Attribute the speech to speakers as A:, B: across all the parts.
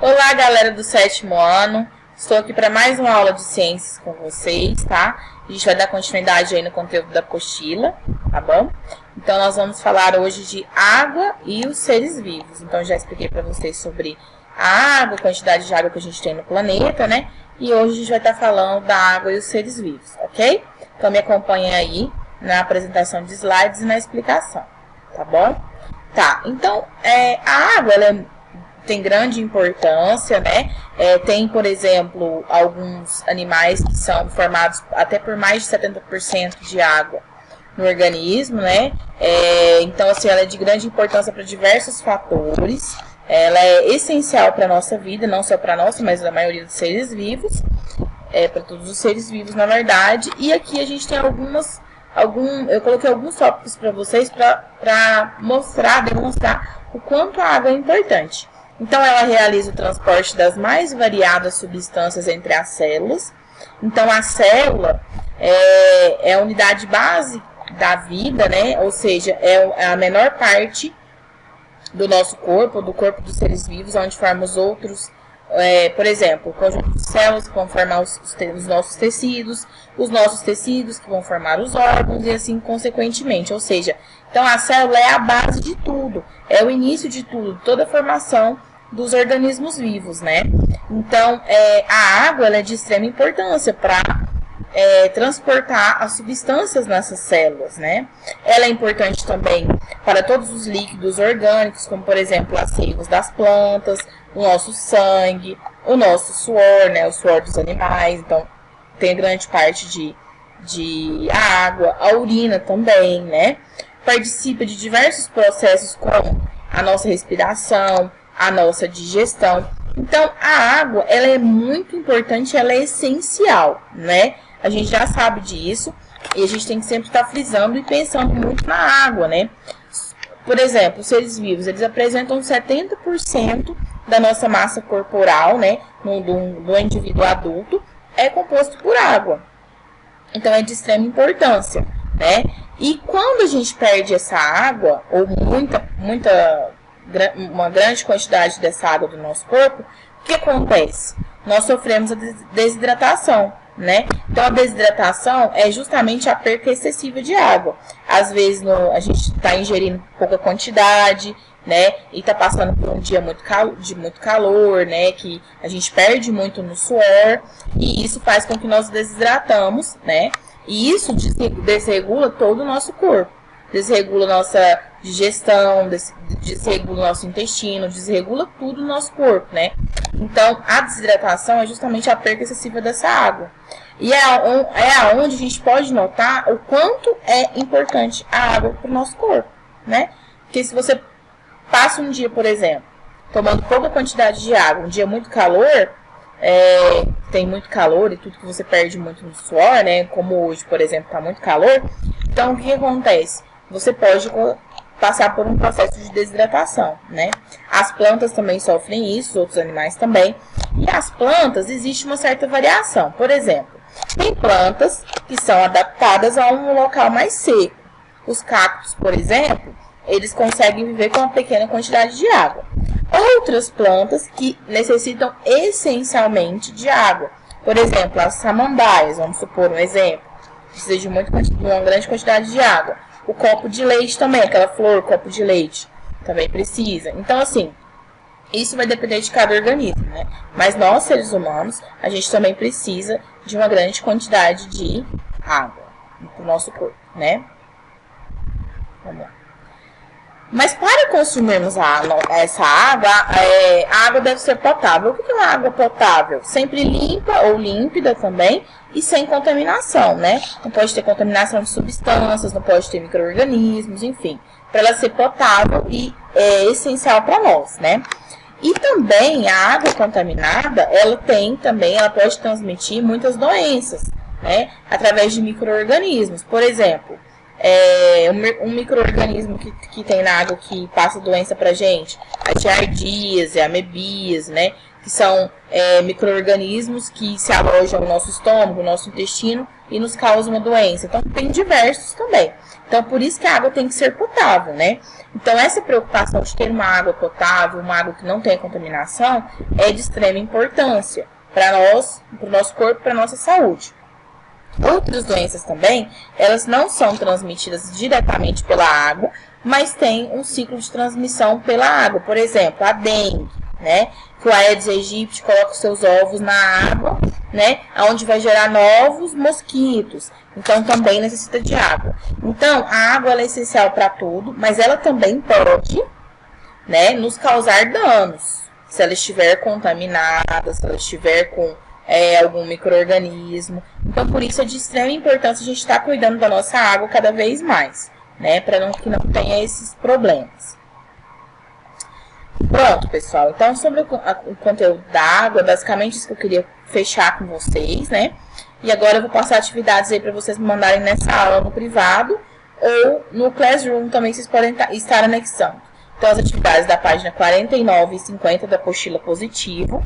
A: Olá, galera do 7º ano. Estou aqui para mais uma aula de ciências com vocês, tá? A gente vai dar continuidade aí no conteúdo da apostila, tá bom? Então, nós vamos falar hoje de água e os seres vivos. Então, eu já expliquei para vocês sobre a água, a quantidade de água que a gente tem no planeta, né? E hoje a gente vai estar falando da água e os seres vivos, ok? Então, me acompanhem aí na apresentação de slides e na explicação, tá bom? Tá, então, a água, ela tem grande importância, né? Tem, por exemplo, alguns animais que são formados até por mais de 70% de água no organismo, né? Então, assim, ela é de grande importância para diversos fatores. Ela é essencial para a nossa vida, não só para a nossa, mas a maioria dos seres vivos. Para todos os seres vivos, na verdade. E aqui a gente tem eu coloquei alguns tópicos para vocês para demonstrar o quanto a água é importante. Então, ela realiza o transporte das mais variadas substâncias entre as células. Então, a célula é a unidade base da vida, né? Ou seja, é a menor parte do nosso corpo, do corpo dos seres vivos, onde formam os outros, por exemplo, o conjunto de células que vão formar os nossos tecidos que vão formar os órgãos e assim consequentemente. Ou seja, então a célula é a base de tudo, é o início de tudo, toda a formação dos organismos vivos, né? Então, a água ela é de extrema importância para transportar as substâncias nessas células, né? Ela é importante também para todos os líquidos orgânicos, como, por exemplo, as seivas das plantas, o nosso sangue, o nosso suor, né? O suor dos animais. Então, tem grande parte de água, a urina também, né? Participa de diversos processos como a nossa respiração, a nossa digestão. Então, a água, ela é muito importante, ela é essencial, né? A gente já sabe disso e a gente tem que sempre estar frisando e pensando muito na água, né? Por exemplo, os seres vivos, eles apresentam 70% da nossa massa corporal, né? Do indivíduo adulto, é composto por água. Então, é de extrema importância, né? E quando a gente perde essa água, ou uma grande quantidade dessa água do nosso corpo, o que acontece? Nós sofremos a desidratação, né? Então, a desidratação é justamente a perca excessiva de água. Às vezes, a gente está ingerindo pouca quantidade, né? E está passando por um dia de muito calor, né? Que a gente perde muito no suor, e isso faz com que nós desidratamos, né? E isso desregula todo o nosso corpo. Desregula nossa digestão, desregula nosso intestino, desregula tudo no nosso corpo, né? Então, a desidratação é justamente a perda excessiva dessa água. E é aonde a gente pode notar o quanto é importante a água para o nosso corpo, né? Porque se você passa um dia, por exemplo, tomando pouca quantidade de água, um dia muito calor, tem muito calor e tudo que você perde muito no suor, né? Como hoje, por exemplo, está muito calor. Então, o que acontece? Você pode passar por um processo de desidratação, né? As plantas também sofrem isso, outros animais também. E as plantas, existe uma certa variação. Por exemplo, tem plantas que são adaptadas a um local mais seco. Os cactos, por exemplo, eles conseguem viver com uma pequena quantidade de água. Outras plantas que necessitam essencialmente de água. Por exemplo, as samambaias, vamos supor um exemplo. Precisa de uma grande quantidade de água. O copo de leite também, aquela flor, copo de leite, também precisa. Então, assim, isso vai depender de cada organismo, né? Mas nós, seres humanos, a gente também precisa de uma grande quantidade de água para o nosso corpo, né? Vamos lá. Mas para consumirmos essa água, a água deve ser potável. O que é uma água potável? Sempre limpa ou límpida também e sem contaminação, né? Não pode ter contaminação de substâncias, não pode ter micro-organismos, enfim. Para ela ser potável e é essencial para nós, né? E também a água contaminada, ela pode transmitir muitas doenças, né? Através de micro-organismos. Por exemplo, um micro-organismo que tem na água que passa doença pra gente, a giardíase, a amebíase, né? que são micro-organismos que se alojam no nosso estômago, no nosso intestino e nos causam uma doença. Então, tem diversos também. Então, por isso que a água tem que ser potável, né? Então, essa preocupação de ter uma água potável, uma água que não tem contaminação, é de extrema importância para nós, para o nosso corpo, para a nossa saúde. Outras doenças também, elas não são transmitidas diretamente pela água, mas tem um ciclo de transmissão pela água. Por exemplo, a dengue, né? Que o Aedes aegypti coloca os seus ovos na água, né? Onde vai gerar novos mosquitos. Então, também necessita de água. Então, a água ela é essencial para tudo, mas ela também pode, né, nos causar danos. Se ela estiver contaminada, se ela estiver com algum micro-organismo. Então, por isso é de extrema importância a gente estar cuidando da nossa água cada vez mais, né? Para que não tenha esses problemas. Pronto, pessoal. Então, sobre o conteúdo da água, basicamente isso que eu queria fechar com vocês, né? E agora eu vou passar atividades aí para vocês me mandarem nessa aula no privado ou no Classroom também vocês podem estar anexando. Então, as atividades da página 49 e 50 da apostila positivo.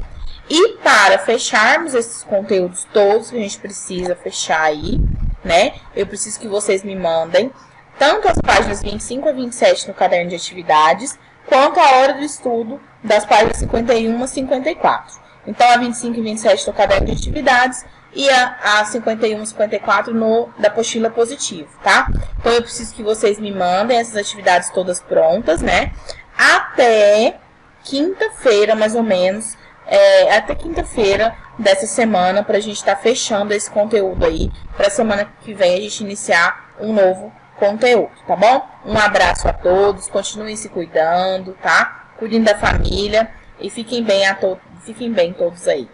A: E para fecharmos esses conteúdos todos que a gente precisa fechar aí, né? Eu preciso que vocês me mandem tanto as páginas 25 a 27 no caderno de atividades, quanto a hora do estudo das páginas 51 a 54. Então, a 25 e 27 no caderno de atividades e a 51 e 54 da apostila positivo, tá? Então, eu preciso que vocês me mandem essas atividades todas prontas, né? Até quinta-feira, mais ou menos, até quinta-feira dessa semana, para a gente estar fechando esse conteúdo aí, para a semana que vem a gente iniciar um novo conteúdo, tá bom? Um abraço a todos, continuem se cuidando, tá? Cuidem da família e fiquem bem todos aí.